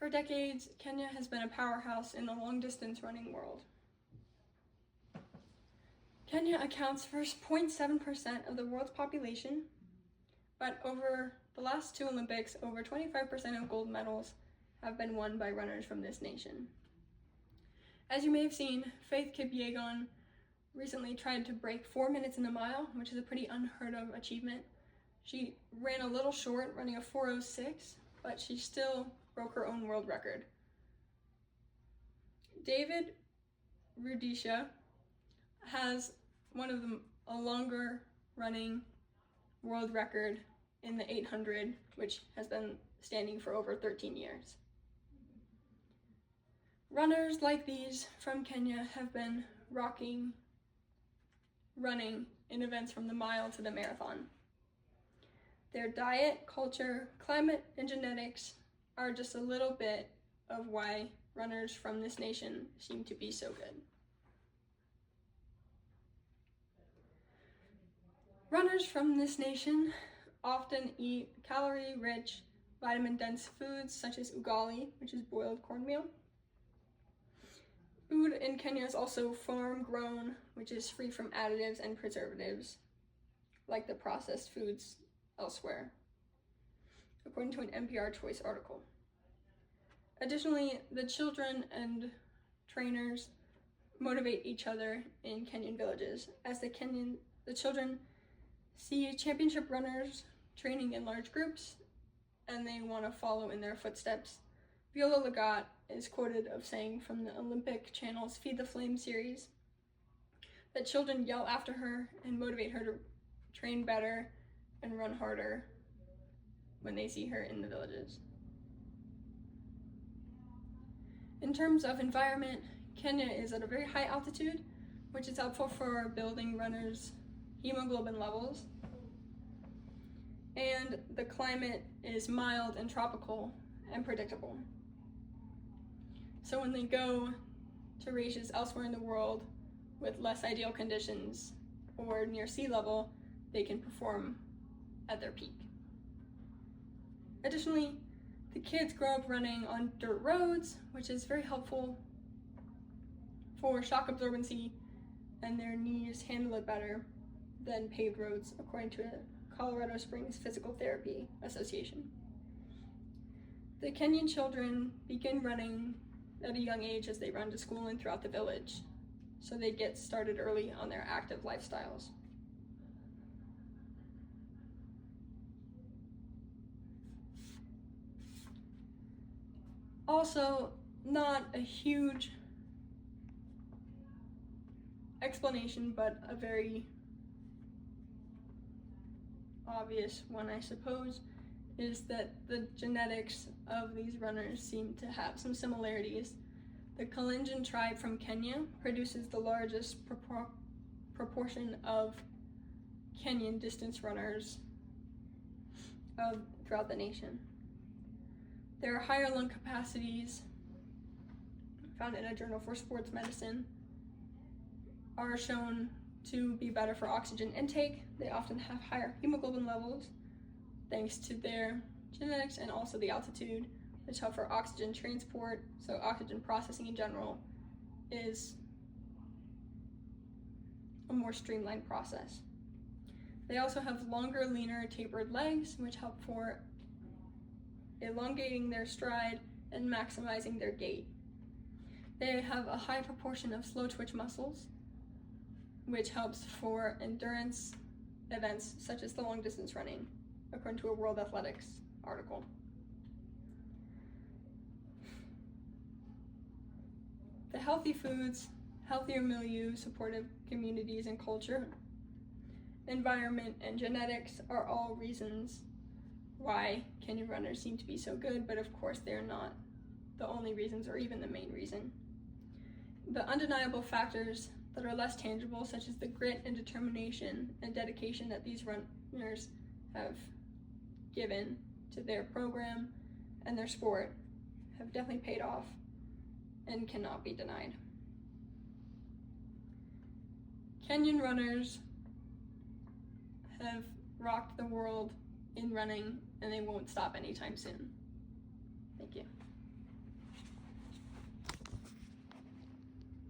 For decades, Kenya has been a powerhouse in the long-distance running world. Kenya accounts for 0.7% of the world's population, but over the last two Olympics, over 25% of gold medals have been won by runners from this nation. As you may have seen, Faith Kipyegon recently tried to break 4 minutes in the mile, which is a pretty unheard of achievement. She ran a little short, running a 4:06, but she still broke her own world record. David Rudisha has a longer running world record in the 800, which has been standing for over 13 years. Runners like these from Kenya have been rocking running in events from the mile to the marathon. Their diet, culture, climate, and genetics are just a little bit of why runners from this nation seem to be so good. Runners from this nation often eat calorie-rich, vitamin-dense foods such as ugali, which is boiled cornmeal. Food in Kenya is also farm-grown, which is free from additives and preservatives, like the processed foods elsewhere, according to an NPR Choice article. Additionally, the children and trainers motivate each other in Kenyan villages, as the children see championship runners training in large groups, and they want to follow in their footsteps. Viola Lagat is quoted of saying from the Olympic Channel's Feed the Flame series that children yell after her and motivate her to train better and run harder when they see her in the villages. In terms of environment, Kenya is at a very high altitude, which is helpful for building runners' hemoglobin levels. And the climate is mild and tropical and predictable. So when they go to races elsewhere in the world with less ideal conditions or near sea level, they can perform at their peak. Additionally, the kids grow up running on dirt roads, which is very helpful for shock absorbency, and their knees handle it better than paved roads, according to a Colorado Springs Physical Therapy Association. The Kenyan children begin running at a young age as they run to school and throughout the village, so they get started early on their active lifestyles. Also, not a huge explanation, but a very obvious one, I suppose, is that the genetics of these runners seem to have some similarities. The Kalenjin tribe from Kenya produces the largest proportion of Kenyan distance runners throughout the nation. Their higher lung capacities, found in a journal for sports medicine, are shown to be better for oxygen intake. They often have higher hemoglobin levels thanks to their genetics and also the altitude, which help for oxygen transport. So oxygen processing in general is a more streamlined process. They also have longer, leaner, tapered legs, which help for elongating their stride and maximizing their gait. They have a high proportion of slow twitch muscles, which helps for endurance events such as the long distance running, according to a World Athletics article. The healthy foods, healthier milieu, supportive communities and culture, environment, and genetics are all reasons why Kenyan runners seem to be so good, but of course they're not the only reasons or even the main reason. The undeniable factors that are less tangible, such as the grit and determination and dedication that these runners have given to their program and their sport, have definitely paid off and cannot be denied. Kenyan runners have rocked the world in running, and they won't stop anytime soon. Thank you.